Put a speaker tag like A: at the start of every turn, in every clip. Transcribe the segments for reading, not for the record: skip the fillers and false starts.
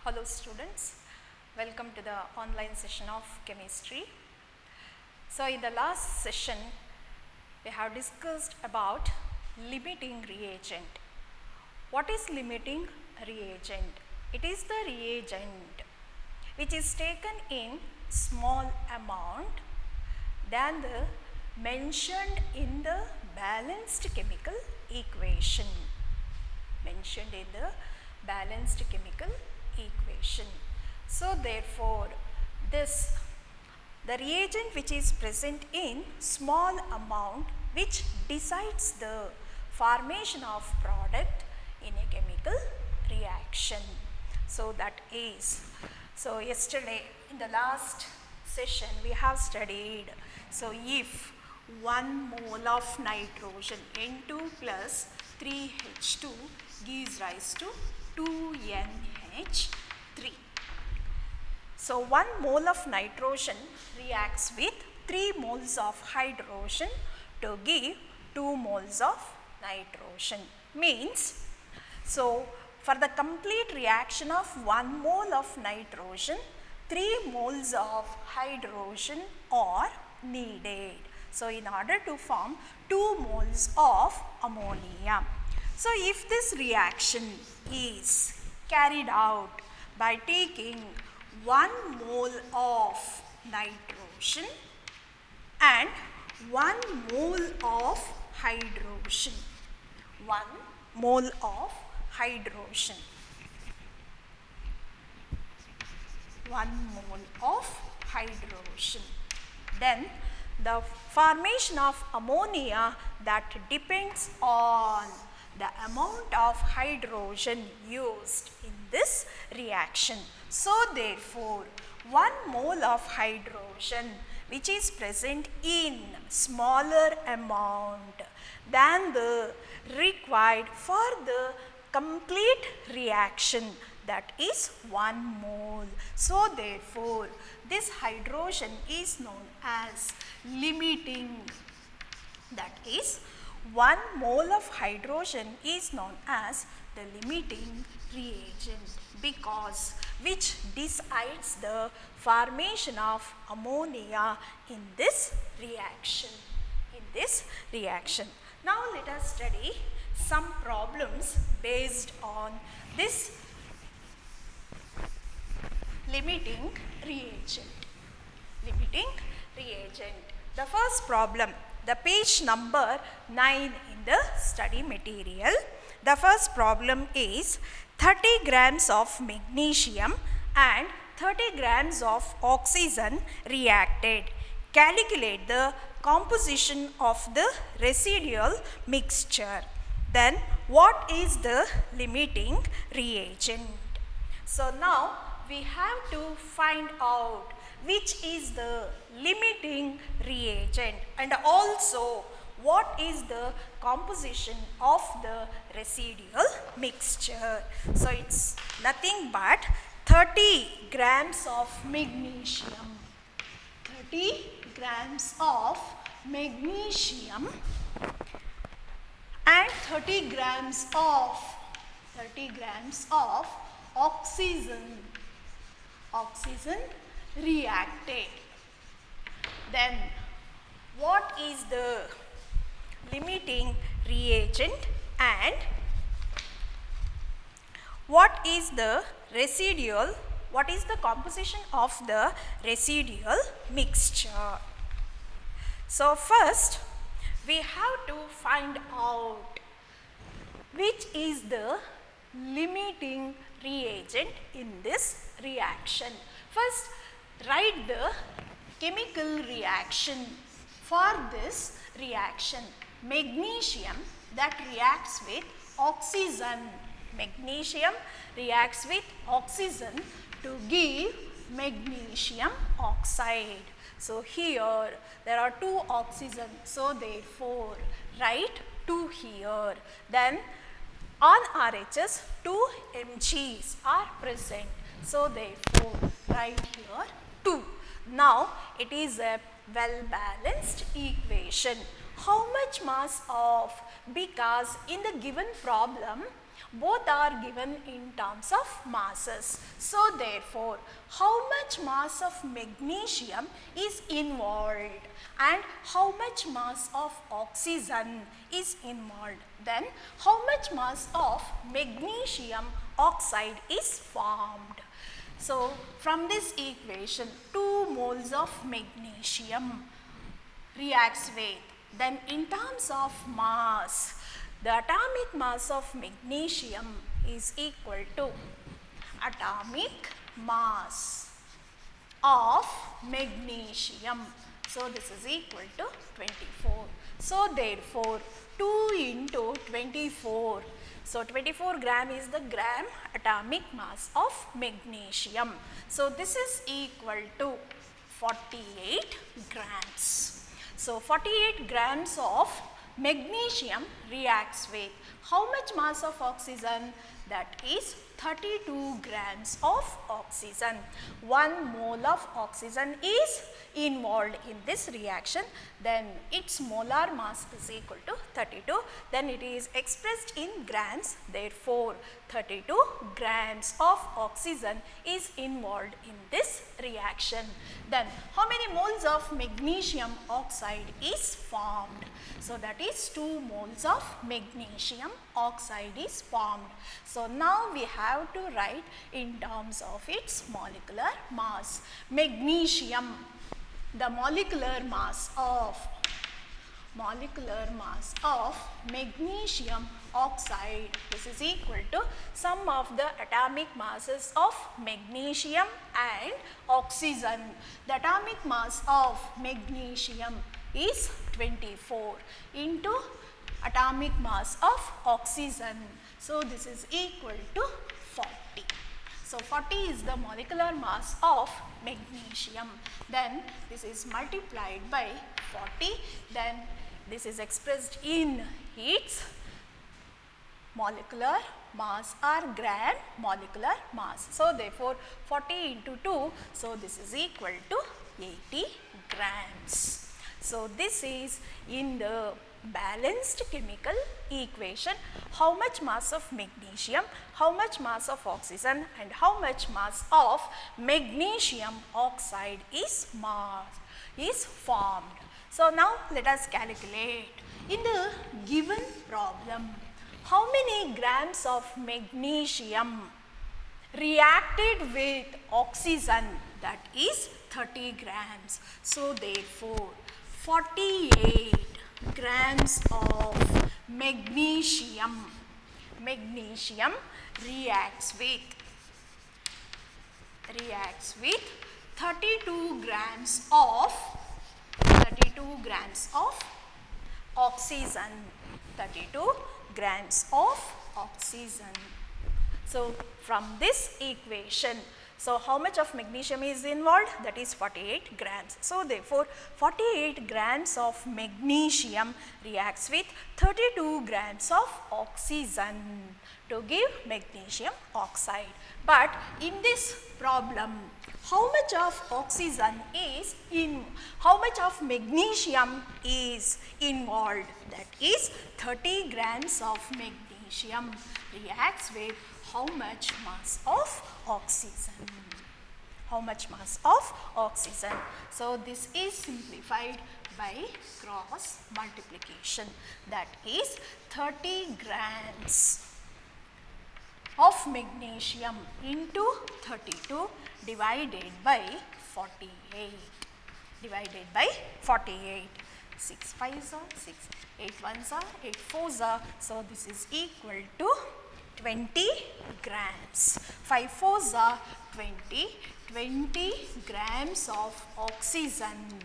A: Hello students, welcome to the online session of chemistry. So in the last session we have discussed about limiting reagent. What is limiting reagent? It is the reagent which is taken in small amount than the mentioned in the balanced chemical equation. Mentioned in the balanced chemical equation. So therefore, the reagent which is present in small amount which decides the formation of product in a chemical reaction. So that is, so yesterday in the last session we have studied, so if 1 mole of nitrogen N2 plus 3H2 gives rise to 2NH3. So 1 mole of nitrogen reacts with 3 moles of hydrogen to give 2 moles of nitrogen. Means, so for the complete reaction of 1 mole of nitrogen, 3 moles of hydrogen are needed. So in order to form 2 moles of ammonia. So if this reaction is carried out by taking 1 mole of nitrogen and 1 mole of hydrogen. 1 mole of hydrogen. 1 mole of hydrogen. Then the formation of ammonia that depends on the amount of hydrogen used in this reaction. So therefore, 1 mole of hydrogen which is present in smaller amount than the required for the complete reaction, that is 1 mole. So therefore, this hydrogen is known as limiting, that is 1 mole of hydrogen is known as the limiting reagent, because which decides the formation of ammonia in this reaction. Now let us study some problems based on this limiting reagent. The first problem, the page number 9 in the study material. The first problem is 30 grams of magnesium and 30 grams of oxygen reacted. Calculate the composition of the residual mixture. Then what is the limiting reagent? So now we have to find out which is the limiting reagent and also what is the composition of the residual mixture. So it's nothing but 30 grams of magnesium. 30 grams of magnesium and 30 grams of oxygen reacted. Then what is the limiting reagent and what is the composition of the residual mixture? So first we have to find out which is the limiting reagent in this reaction. First, write the chemical reaction for this reaction. Magnesium that reacts with oxygen. Magnesium reacts with oxygen to give magnesium oxide. So here there are 2 oxygen. So therefore, write 2 here. Then on RHS 2 Mgs are present. So therefore, write here 2. Now it is a well balanced equation. How much mass of, because in the given problem Both are given in terms of masses. So therefore, how much mass of magnesium is involved and how much mass of oxygen is involved? Then how much mass of magnesium oxide is formed? So from this equation, 2 moles of magnesium reacts with, then in terms of mass, the atomic mass of magnesium is equal to atomic mass of magnesium. So this is equal to 24. So therefore 2 into 24. So 24 gram is the gram atomic mass of magnesium. So this is equal to 48 grams. So 48 grams of magnesium reacts with how much mass of oxygen? That is 32 grams of oxygen. 1 mole of oxygen is involved in this reaction, then its molar mass is equal to 32. Then it is expressed in grams, therefore 32 grams of oxygen is involved in this reaction. Then how many moles of magnesium oxide is formed? So that is 2 moles of magnesium oxide is formed. So now we have to write in terms of its molecular mass. Magnesium, the molecular mass of magnesium oxide, this is equal to sum of the atomic masses of magnesium and oxygen. The atomic mass of magnesium is 24 into atomic mass of oxygen. So this is equal to 40. So 40 is the molecular mass of magnesium. Then this is multiplied by 40. Then this is expressed in its molecular mass or gram molecular mass. So therefore 40 into 2, so this is equal to 80 grams. So this is in the balanced chemical equation, how much mass of magnesium, how much mass of oxygen and how much mass of magnesium oxide is formed. So now let us calculate. In the given problem, how many grams of magnesium reacted with oxygen? That is 30 grams. So therefore 48 grams of magnesium reacts with 32 grams of oxygen. 32 grams of oxygen. So from this equation, so how much of magnesium is involved? That is 48 grams. So therefore 48 grams of magnesium reacts with 32 grams of oxygen to give magnesium oxide. But in this problem, how much of oxygen is how much of magnesium is involved? That is 30 grams of magnesium reacts with how much mass of oxygen? How much mass of oxygen? So this is simplified by cross multiplication. That is 30 grams of magnesium into 32 divided by 48. 6 5s are 6, 8 1s are 8 4s are. So this is equal to 20 grams. 5 4s are 20 grams of oxygen.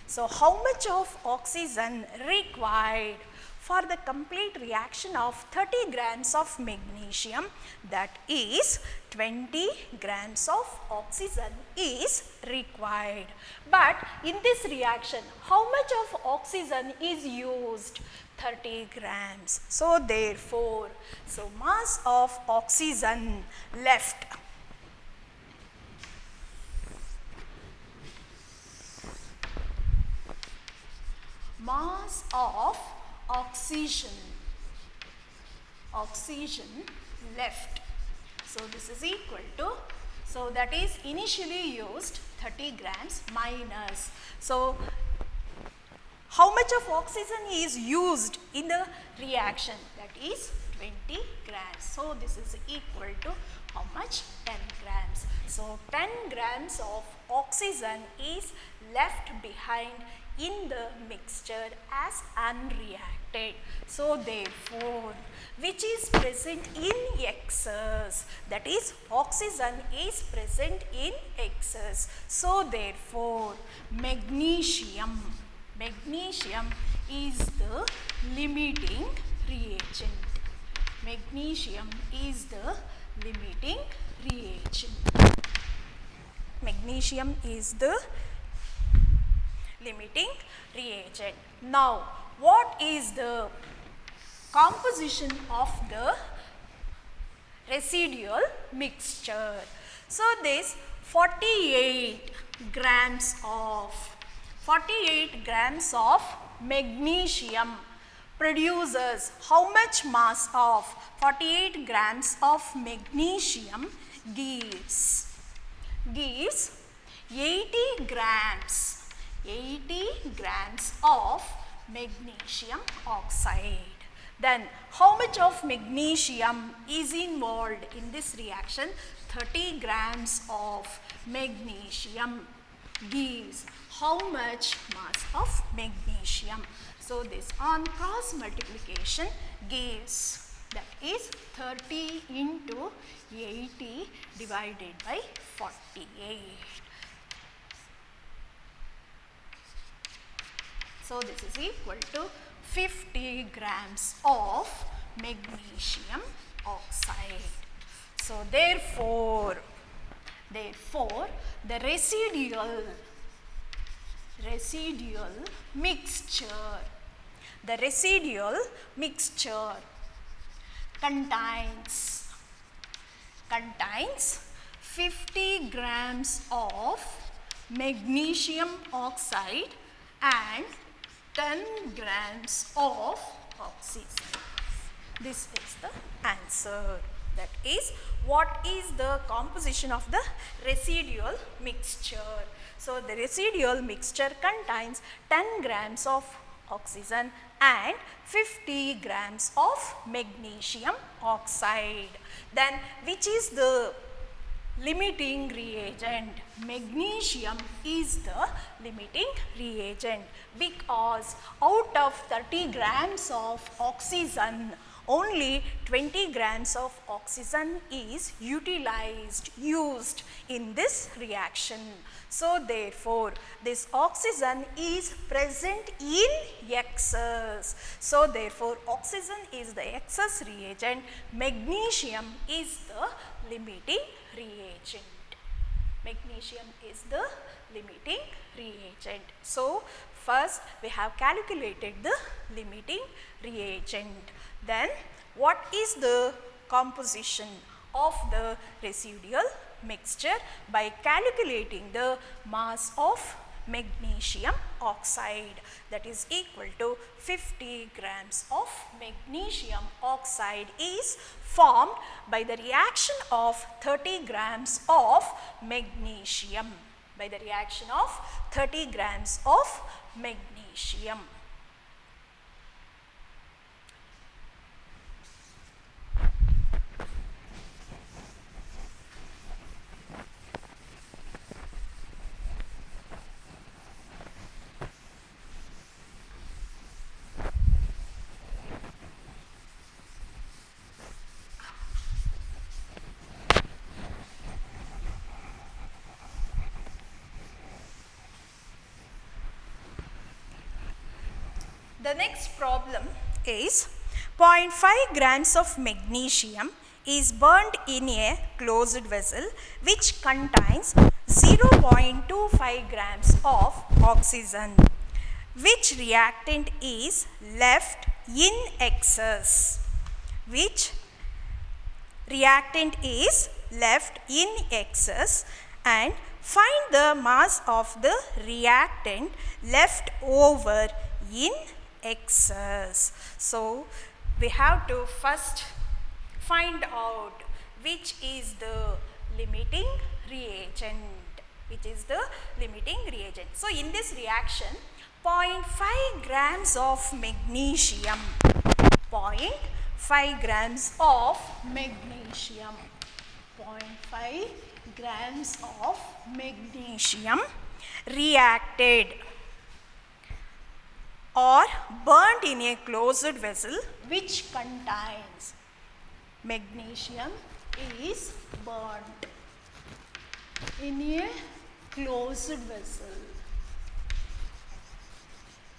A: So how much of oxygen required for the complete reaction of 30 grams of magnesium? That is 20 grams of oxygen is required. But in this reaction, how much of oxygen is used? 30 grams. So therefore, mass of oxygen left. Mass of oxygen oxygen left. So this is equal to, so that is initially used 30 grams minus. So how much of oxygen is used in the reaction? That is 20 grams. So this is equal to how much? 10 grams. So 10 grams of oxygen is left behind in the mixture as unreacted. So therefore, which is present in excess, that is oxygen is present in excess. So therefore, magnesium is the limiting reagent. Magnesium is the limiting reagent. Magnesium is the limiting reagent. Now, what is the composition of the residual mixture? So, this 48 grams of magnesium produces how much mass of 48 grams of magnesium gives 80 grams of magnesium oxide. Then how much of magnesium is involved in this reaction? 30 grams of magnesium gives how much mass of magnesium? So this on cross multiplication gives, that is 30 into 80 divided by 48. So this is equal to 50 grams of magnesium oxide. So therefore the residual mixture contains 50 grams of magnesium oxide and 10 grams of oxygen. This is the answer. That is, what is the composition of the residual mixture? So the residual mixture contains 10 grams of oxygen and 50 grams of magnesium oxide. Then which is the limiting reagent? Magnesium is the limiting reagent, because out of 30 grams of oxygen, only 20 grams of oxygen is used in this reaction. So therefore, this oxygen is present in excess. So therefore, oxygen is the excess reagent, magnesium is the limiting reagent. Magnesium is the limiting reagent. So first we have calculated the limiting reagent. Then what is the composition of the residual mixture? By calculating the mass of magnesium oxide, that is equal to 50 grams of magnesium oxide is formed by the reaction of 30 grams of magnesium. By the reaction of 30 grams of magnesium. The next problem is 0.5 grams of magnesium is burnt in a closed vessel which contains 0.25 grams of oxygen. Which reactant is left in excess? Which reactant is left in excess, and find the mass of the reactant left over in excess. So we have to first find out which is the limiting reagent. Which is the limiting reagent. So in this reaction, 0.5 grams of magnesium, 0.5 grams of magnesium, 0.5 grams of magnesium reacted or burnt in a closed vessel which contains magnesium is burnt in a closed vessel.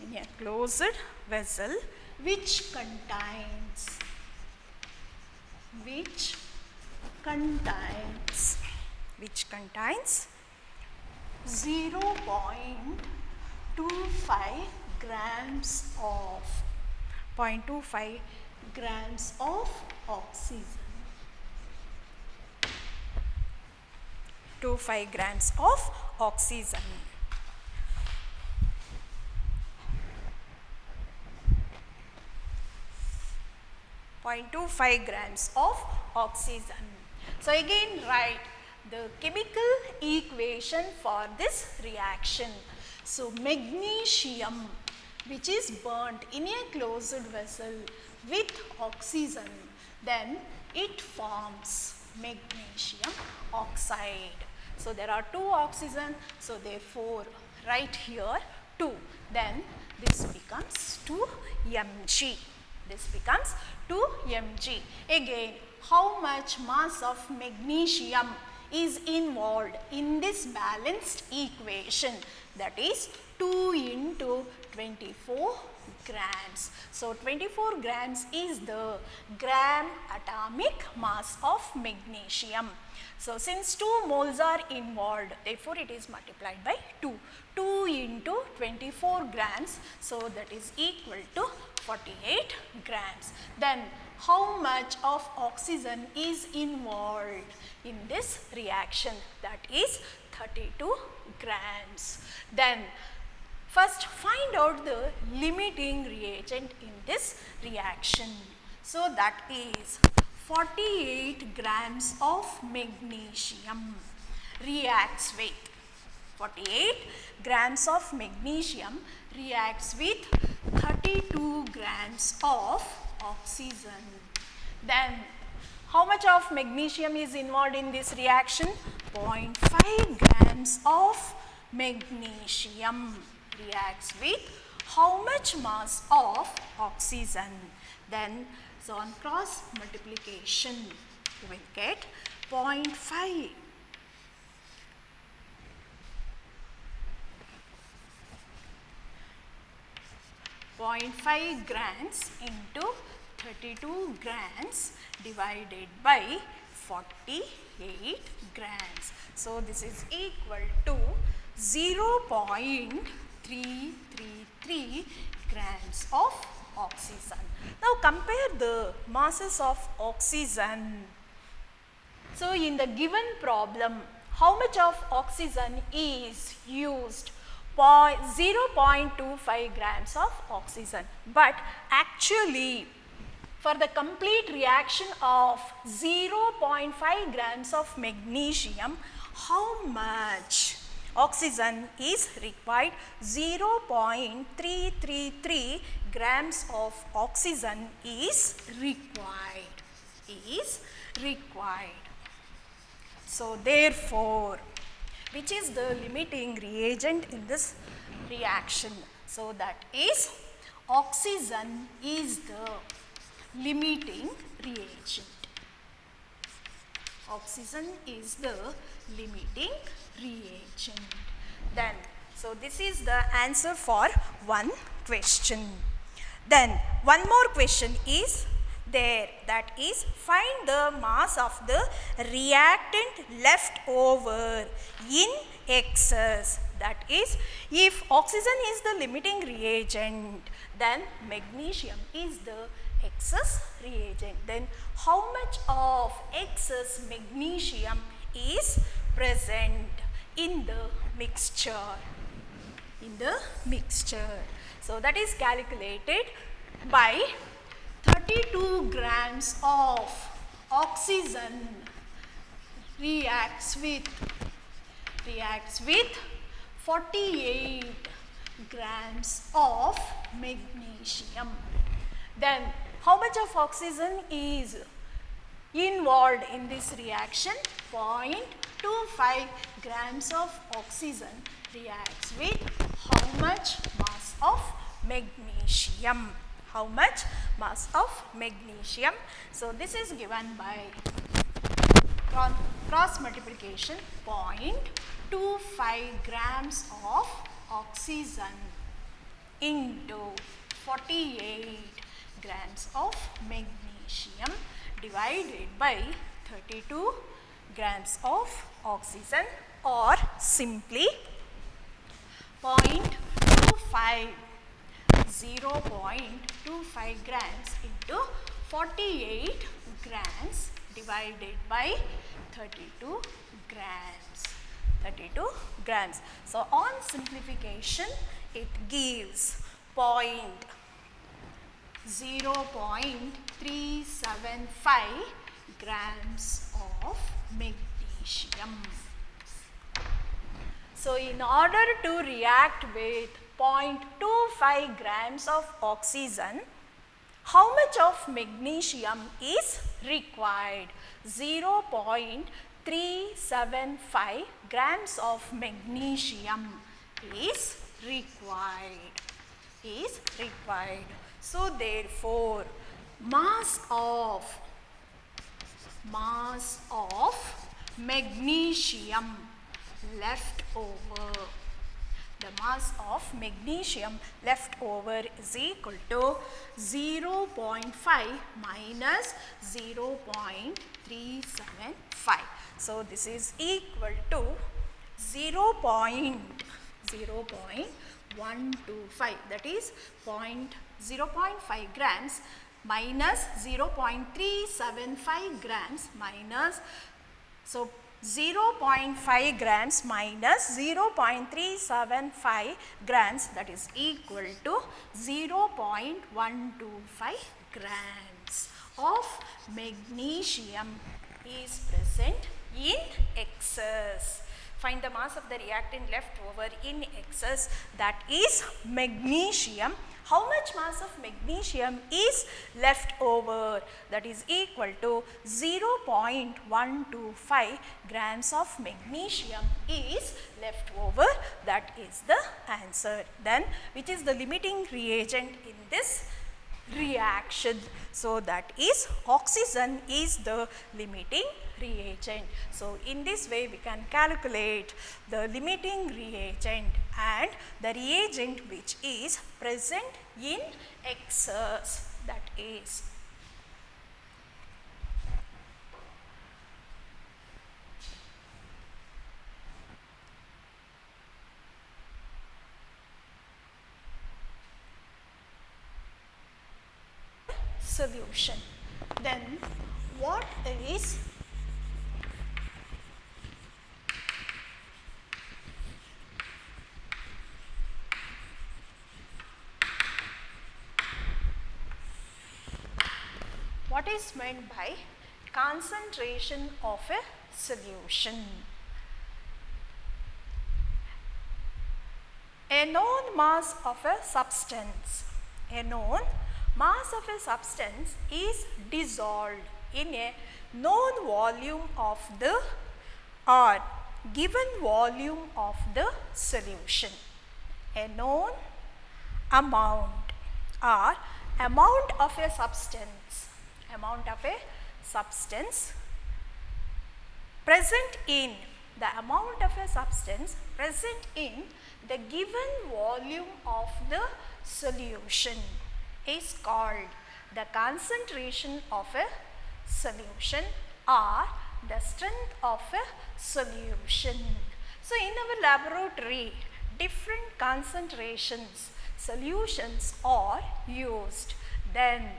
A: In a closed vessel which contains 0.25 grams of 0.25 grams of oxygen. 0.25 grams of oxygen. So again write the chemical equation for this reaction. So magnesium, which is burnt in a closed vessel with oxygen, then it forms magnesium oxide. So there are 2 oxygen, so therefore write here 2. Then this becomes 2 Mg. This becomes 2 Mg. Again, how much mass of magnesium is involved in this balanced equation? That is 2 into 24 grams. So 24 grams is the gram atomic mass of magnesium. So since 2 moles are involved, therefore it is multiplied by 2. 2 into 24 grams, so that is equal to 48 grams. Then how much of oxygen is involved in this reaction? That is 32 grams. Then first find out the limiting reagent in this reaction. So that is 48 grams of magnesium reacts with 48 grams of magnesium reacts with 32 grams of oxygen. Then how much of magnesium is involved in this reaction? 0.5 grams of magnesium reacts with how much mass of oxygen? Then so on cross multiplication you will get 0.5 grams into 32 grams divided by 48 grams. So this is equal to 0.333 grams of oxygen. Now compare the masses of oxygen. So in the given problem, how much of oxygen is used? 0.25 grams of oxygen. But actually for the complete reaction of 0.5 grams of magnesium, how much oxygen is required? 0.333 grams of oxygen is required. So therefore, which is the limiting reagent in this reaction? So that is oxygen is the limiting reagent. Oxygen is the limiting reagent. Then, so this is the answer for one question. Then one more question is there, that is find the mass of the reactant left over in excess. That is, if oxygen is the limiting reagent, then magnesium is the excess reagent. Then how much of excess magnesium is present in the mixture? So that is calculated by 32 grams of oxygen reacts with 48 grams of magnesium. Then how much of oxygen is involved in this reaction? 0.25 grams of oxygen reacts with how much mass of magnesium? How much mass of magnesium? So this is given by cross multiplication. 0.25 grams of oxygen into 48 grams of magnesium divided by 32 grams of oxygen, or simply 0.25 grams into 48 grams divided by 32 grams. 32 grams. So on simplification, it gives 0.375 grams of magnesium. So in order to react with 0.25 grams of oxygen, how much of magnesium is required? 0.375 grams of magnesium is required. So therefore, mass of magnesium left over, the mass of magnesium left over is equal to 0.5 minus 0.375. So this is equal to 0.125, that is 0.5 grams minus 0.375 grams minus, so 0.5 grams minus 0.375 grams, that is equal to 0.125 grams of magnesium is present in excess. Find the mass of the reactant left over in excess, that is magnesium. How much mass of magnesium is left over? That is equal to 0.125 grams of magnesium is left over. That is the answer. Then which is the limiting reagent in this reaction? So that is oxygen is the limiting reagent. So in this way we can calculate the limiting reagent and the reagent which is present in excess, that is solution. Then what is meant by concentration of a solution? A known mass of a substance. A known mass of a substance is dissolved in a known volume of the or given volume of the solution. A known amount or amount of a substance present in the given volume of the solution is called the concentration of a solution or the strength of a solution. So in our laboratory, different concentrations solutions are used. Then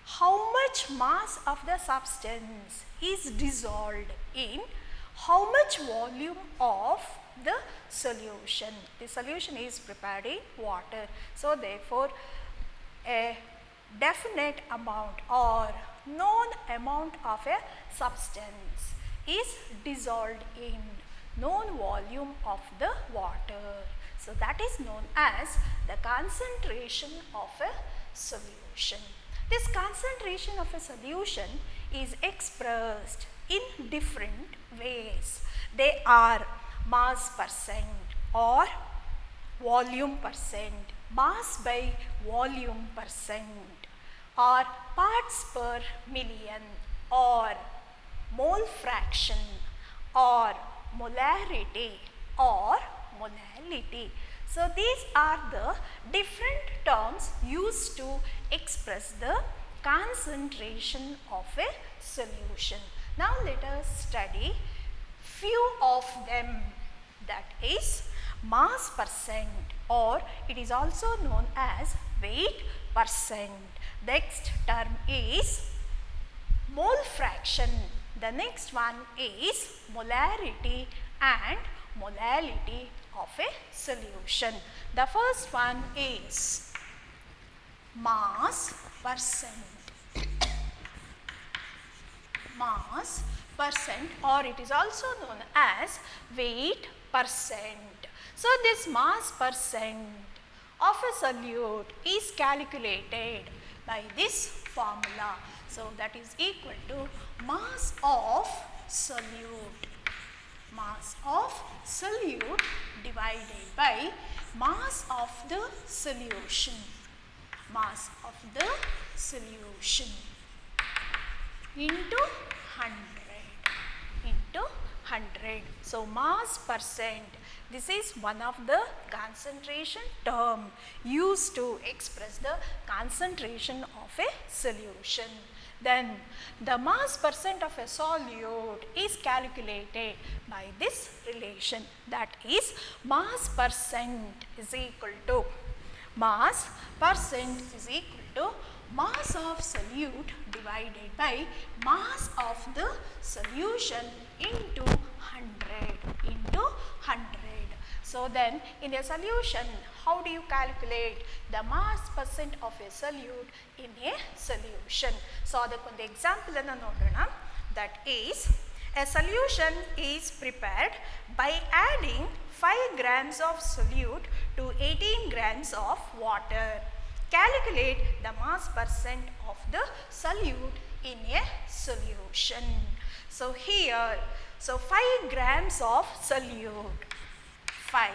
A: how much mass of the substance is dissolved in how much volume of the solution? The solution is prepared in water. So therefore, a definite amount or known amount of a substance is dissolved in known volume of the water. So that is known as the concentration of a solution. This concentration of a solution is expressed in different ways. They are mass percent or volume percent, mass by volume percent, or parts per million, or mole fraction, or molarity, or molality. So these are the different terms used to express the concentration of a solution. Now let us study few of them, that is mass percent, or it is also known as weight percent. Next term is mole fraction. The next one is molarity and molality of a solution. The first one is mass percent. Mass percent, or it is also known as weight percent. So this mass percent of a solute is calculated by this formula. So that is equal to mass of solute. Mass of solute divided by mass of the solution. Mass of the solution into 100. Into 100. So mass percent, this is one of the concentration term used to express the concentration of a solution. Then the mass percent of a solute is calculated by this relation, that is mass percent is equal to mass percent is equal to mass of solute divided by mass of the solution into 100 into 100. So then in a solution, how do you calculate the mass percent of a solute in a solution? So the example that is a solution is prepared by adding 5 grams of solute to 18 grams of water. Calculate the mass percent of the solute in a solution. So here, 5 grams of solute. 5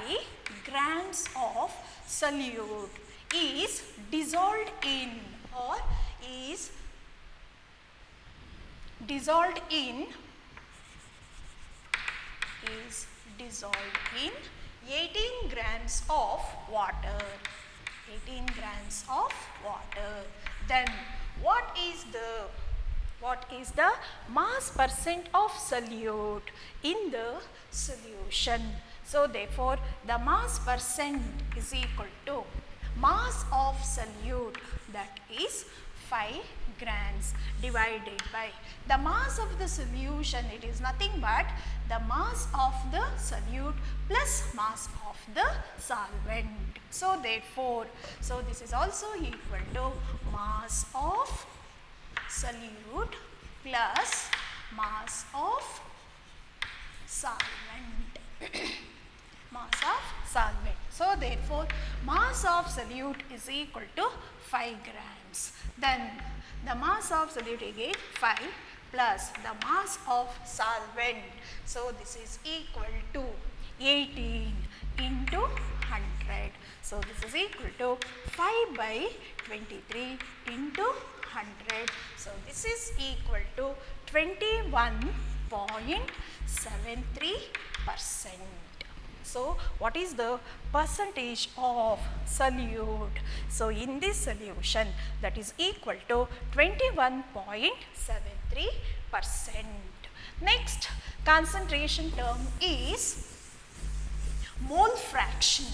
A: grams of solute is dissolved in, or is dissolved in 18 grams of water. 18 grams of water. Then what is the mass percent of solute in the solution? So therefore the mass percent is equal to mass of solute, that is 5 grams, divided by the mass of the solution. It is nothing but the mass of the solute plus mass of the solvent. So therefore, this is also equal to mass of solute plus mass of solvent. Mass of solvent. So therefore, mass of solute is equal to 5 grams. Then the mass of solute again 5 plus the mass of solvent. So this is equal to 18 into 100. So this is equal to 5 by 23 into 100. So this is equal to 21.73%. So what is the percentage of solute? So in this solution, that is equal to 21.73%. Next concentration term is mole fraction.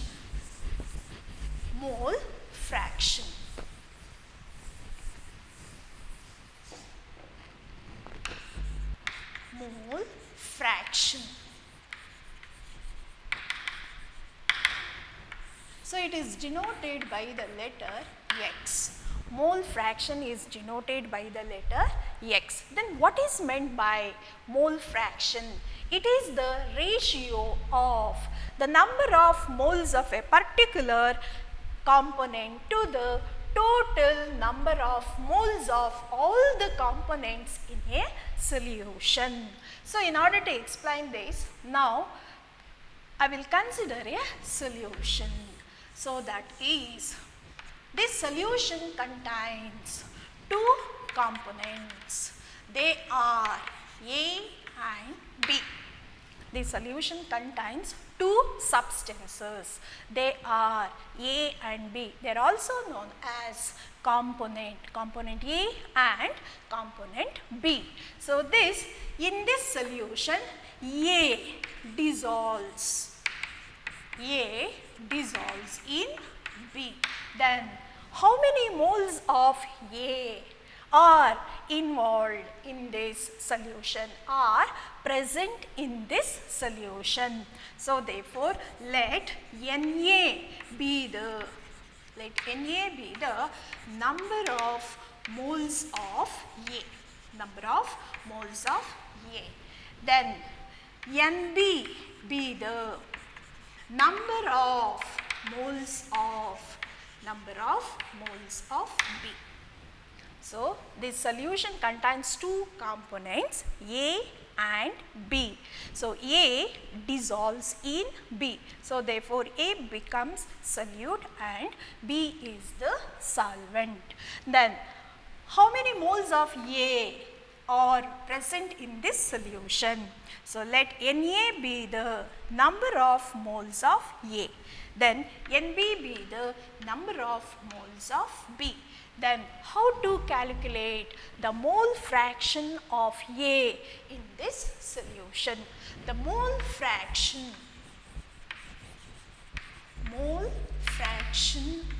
A: Mole fraction. Mole fraction. So it is denoted by the letter X. mole fraction is denoted by the letter X. Then what is meant by mole fraction? It is the ratio of the number of moles of a particular component to the total number of moles of all the components in a solution. So, in order to explain this, now I will consider a solution. So, that is, this solution contains two components. They are A and B. The solution contains two substances. They are A and B. They are also known as component A and component B. So, in this solution, A dissolves in B. Then how many moles of A are involved in this solution, are present in this solution? So, therefore, let Na be the number of moles of A. Then Nb be the number of moles of B. So, this solution contains two components, A and B. So, A dissolves in B. So, therefore, A becomes solute and B is the solvent. Then, how many moles of A are present in this solution? So, let Na be the number of moles of A. Then, Nb be the number of moles of B. Then, how to calculate the mole fraction of A in this solution? The mole fraction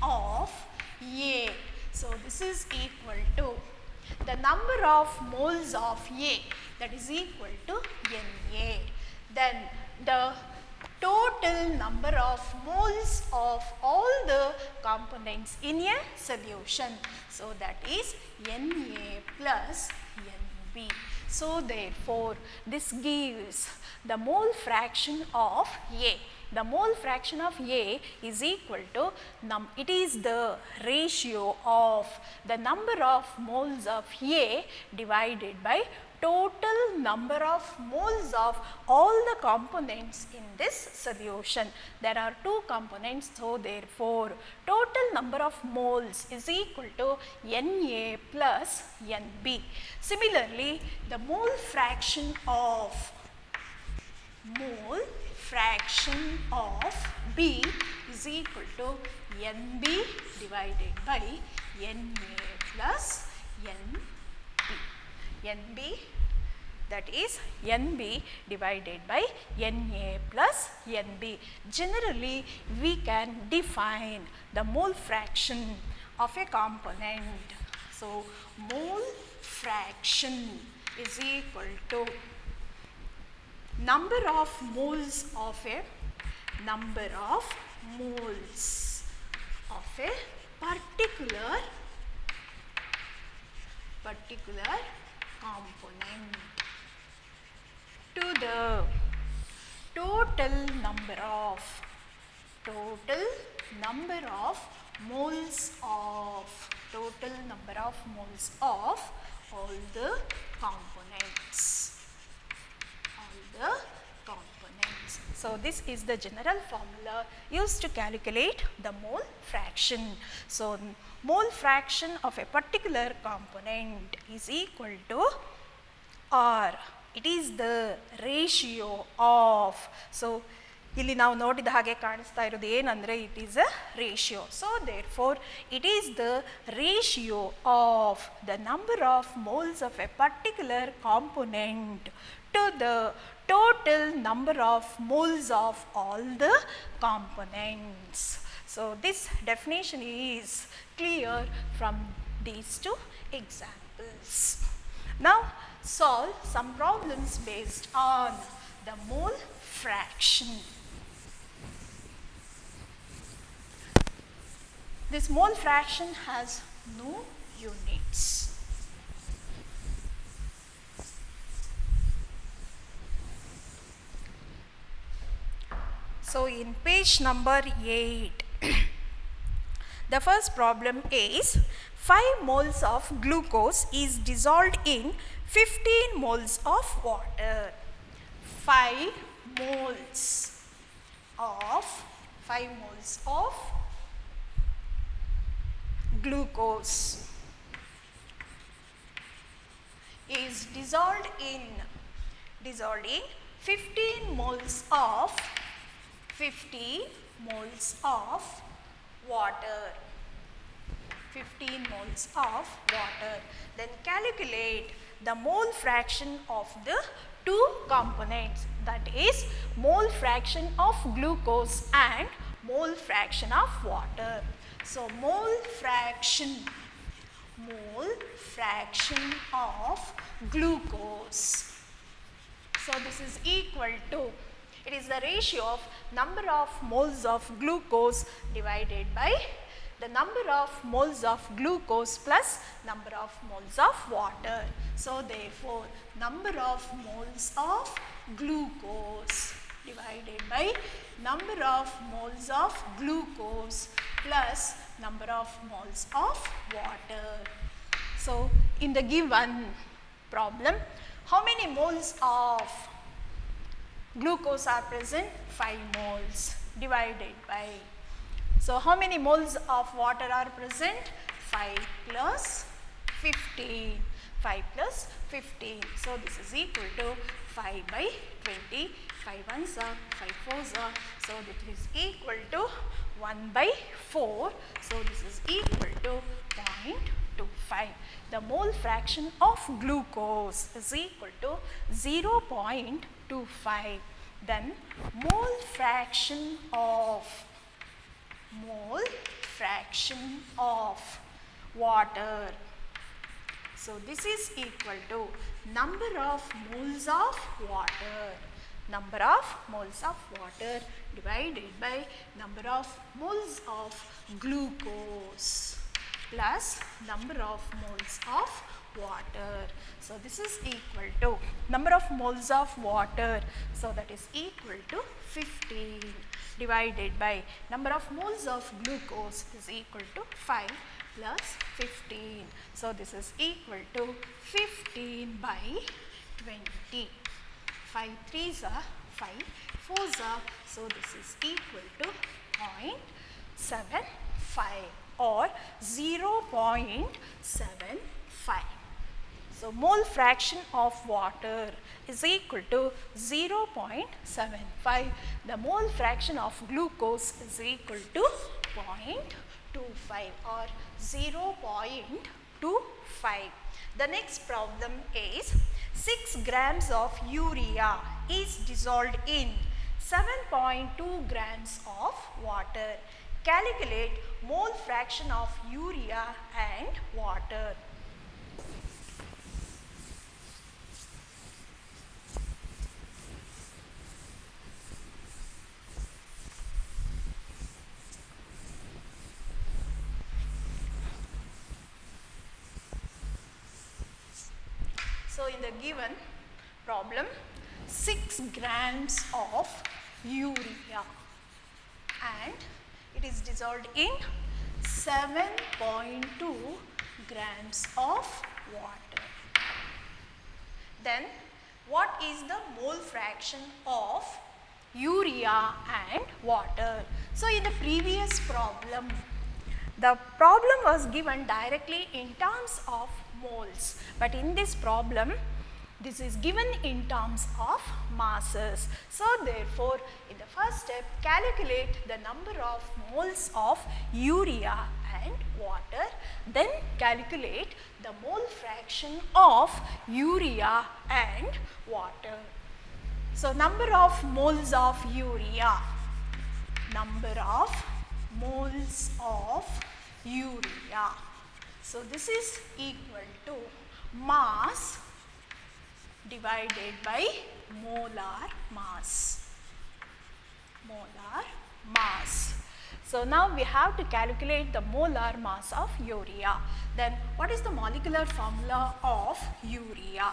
A: of A. So, this is equal to the number of moles of A, that is equal to Na. Then the total number of moles of all the components in a solution. So, that is Na plus Nb. So, therefore, this gives the mole fraction of A. The mole fraction of A is equal to, it is the ratio of the number of moles of A divided by total number of moles of all the components in this solution. There are two components, so therefore, total number of moles is equal to Na plus Nb. Similarly, the mole fraction of B is equal to Nb divided by Na plus Nb. Nb, that is Nb divided by Na plus Nb. Generally, we can define the mole fraction of a component. So, mole fraction is equal to number of moles of a particular component to the total number of moles of all the components. So, this is the general formula used to calculate the mole fraction. So, mole fraction of a particular component is equal to, or it is the ratio of, so ಇಲ್ಲಿ ನಾವು ನೋಡಿದ ಹಾಗೆ ಕಾಣಿಸ್ತಾ ಇರೋದು ಏನಂದರೆ it is a ratio. So, therefore, it is the ratio of the number of moles of a particular component to the total number of moles of all the components. So, this definition is clear from these two examples. Now, solve some problems based on the mole fraction. This mole fraction has no units. So in page number 8, the first problem is 5 moles of glucose is dissolved in 15 moles of water. 5 moles of 5 moles of glucose is dissolved in 15 moles of 50 moles of water. 15 moles of water. Then calculate the mole fraction of the two components, that is mole fraction of glucose and mole fraction of water. So mole fraction of glucose. So this is equal to, it is the ratio of number of moles of glucose divided by the number of moles of glucose plus number of moles of water. So therefore, number of moles of glucose divided by number of moles of glucose plus number of moles of water. So in the given problem, how many moles of glucose are present? 5 moles divided by, so how many moles of water are present? 5 plus 15. 5 plus 15. So this is equal to 5 by 20. 5 ones are, 5 fours are. So this is equal to 1 by 4. So this is equal to 0.25. The mole fraction of glucose is equal to 0.25. Then mole fraction of water. So this is equal to number of moles of water. Number of moles of water divided by number of moles of glucose plus number of moles of water. So this is equal to number of moles of water. So that is equal to 15 divided by number of moles of glucose is equal to 5 plus 15. So this is equal to 15 by 20. 5 threes are 5, 4s are, so this is equal to 0.75 or 0.75. So mole fraction of water is equal to 0.75. The mole fraction of glucose is equal to 0.25 or 0.25. The next problem is 6 grams of urea is dissolved in 7.2 grams of water. Calculate mole fraction of urea and water. So in the given problem, 6 grams of urea and it is dissolved in 7.2 grams of water. Then what is the mole fraction of urea and water? So in the previous problem, the problem was given directly in terms of moles, but in this problem this is given in terms of masses. So therefore, in the first step, calculate the number of moles of urea and water, then calculate the mole fraction of urea and water. So number of moles of urea, number of moles of urea. So this is equal to mass divided by molar mass. Molar mass. So now we have to calculate the molar mass of urea. Then what is the molecular formula of urea?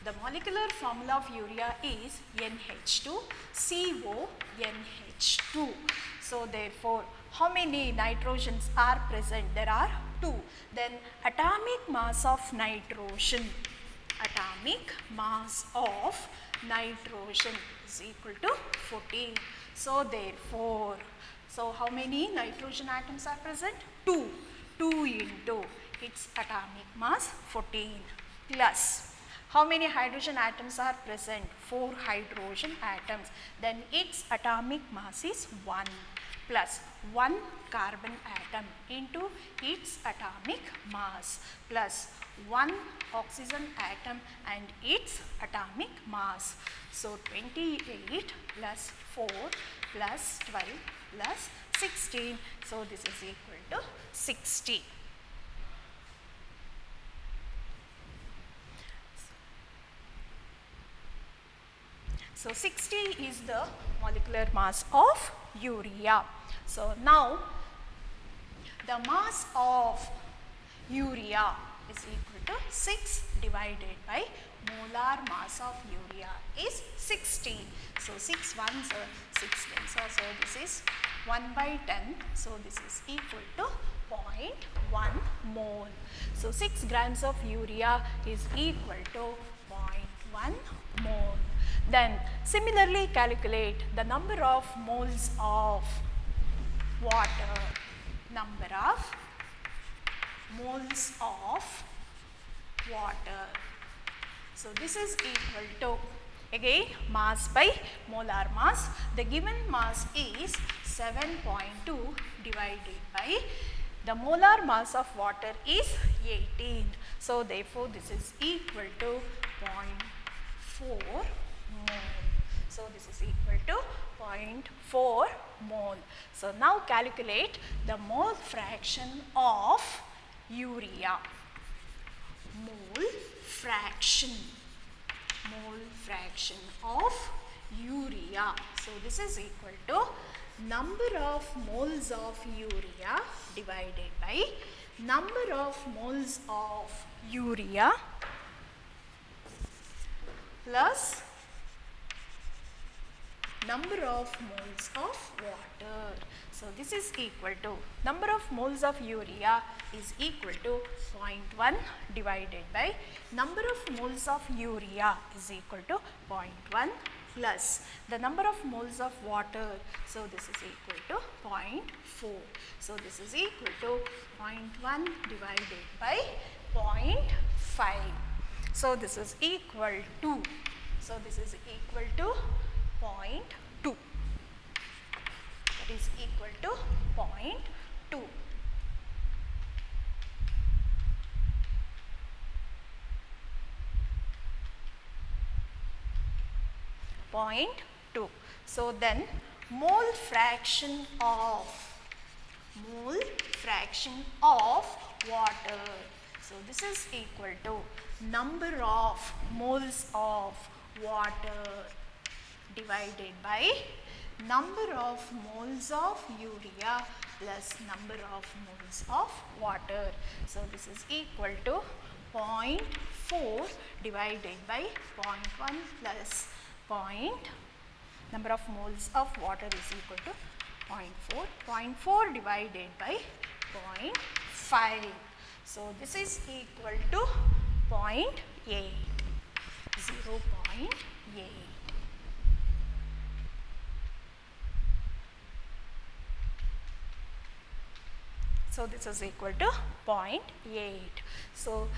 A: The molecular formula of urea is NH2CONH2. So therefore, how many nitrogens are present? There are 2. Then atomic mass of nitrogen is equal to 14. So therefore, how many nitrogen atoms are present? 2. 2 into its atomic mass 14 plus how many hydrogen atoms are present? 4 hydrogen atoms. Then its atomic mass is 1 plus 1 carbon atom into its atomic mass plus 1 oxygen atom and its atomic mass. So 28 plus 4 plus 12 plus 16. So this is equal to 60. So 60 is the molecular mass of urea. So now the mass of urea is equal to 6 divided by molar mass of urea is 60. So 6 ones are 6 tens are, so this is 1 by 10. So this is equal to 0.1 mole. So 6 grams of urea is equal to 0.1 mole. Then similarly calculate the number of moles of water. Number of moles of water. So this is equal to, again, mass by molar mass. The given mass is 7.2 divided by the molar mass of water is 18. So therefore this is equal to 0.4 mole. So this is equal to 0.4 mole. So now calculate the mole fraction of urea. Mole fraction of urea. So this is equal to number of moles of urea divided by number of moles of urea plus number of moles of water. So this is equal to number of moles of urea is equal to 0.1 divided by number of moles of urea is equal to 0.1 plus the number of moles of water. So this is equal to 0.4. So this is equal to 0.1 divided by 0.5. So this is equal to, so this is equal to 0.2. That is equal to 0.2. So then mole fraction of water. So this is equal to number of moles of water divided by number of moles of urea plus number of moles of water. So this is equal to 0.4 divided by 0.1 plus number of moles of water is equal to 0.4. 0.4 divided by 0.5. So this is equal to 0.8. 0.8. So this is equal to 0.8. So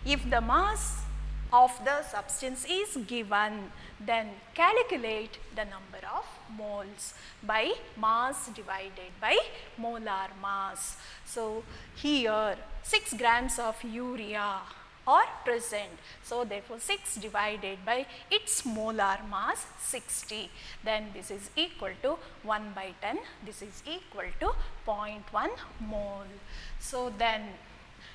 A: if the mass of the substance is given, then calculate the number of moles by mass divided by molar mass. So here 6 grams of urea are present. So therefore 6 divided by its molar mass 60. Then this is equal to 1 by 10. This is equal to 0.1 mole. So then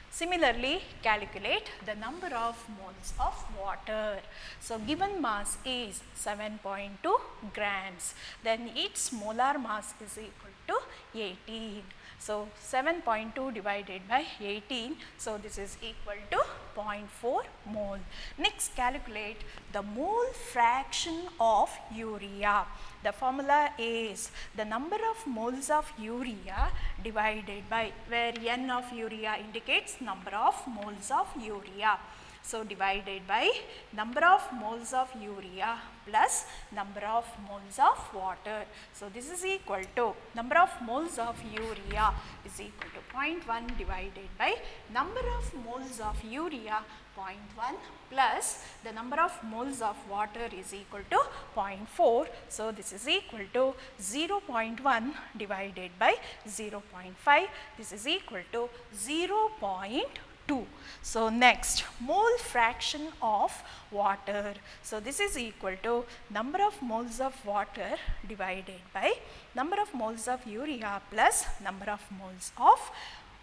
A: similarly calculate the number of moles of water. So given mass is 7.2 grams. Then its molar mass is equal to 18. So 7.2 divided by 18, so this is equal to 0.4 mole. Next, calculate the mole fraction of urea. The formula is the number of moles of urea divided by, where N of urea indicates number of moles of urea. So divided by number of moles of urea plus number of moles of water. So this is equal to number of moles of urea is equal to 0.1 divided by number of moles of urea 0.1 plus the number of moles of water is equal to 0.4. So this is equal to 0.1 divided by 0.5. This is equal to 0.2. So next, mole fraction of water. So this is equal to number of moles of water divided by number of moles of urea plus number of moles of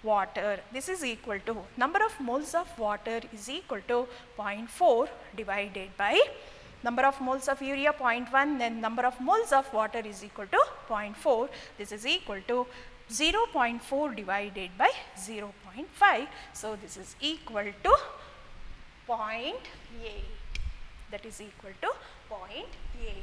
A: water. This is equal to number of moles of water is equal to 0.4 divided by number of moles of urea 0.1, then number of moles of water is equal to 0.4. This is equal to 0.4 divided by 0.5. So this is equal to 0.8. That is equal to 0.8.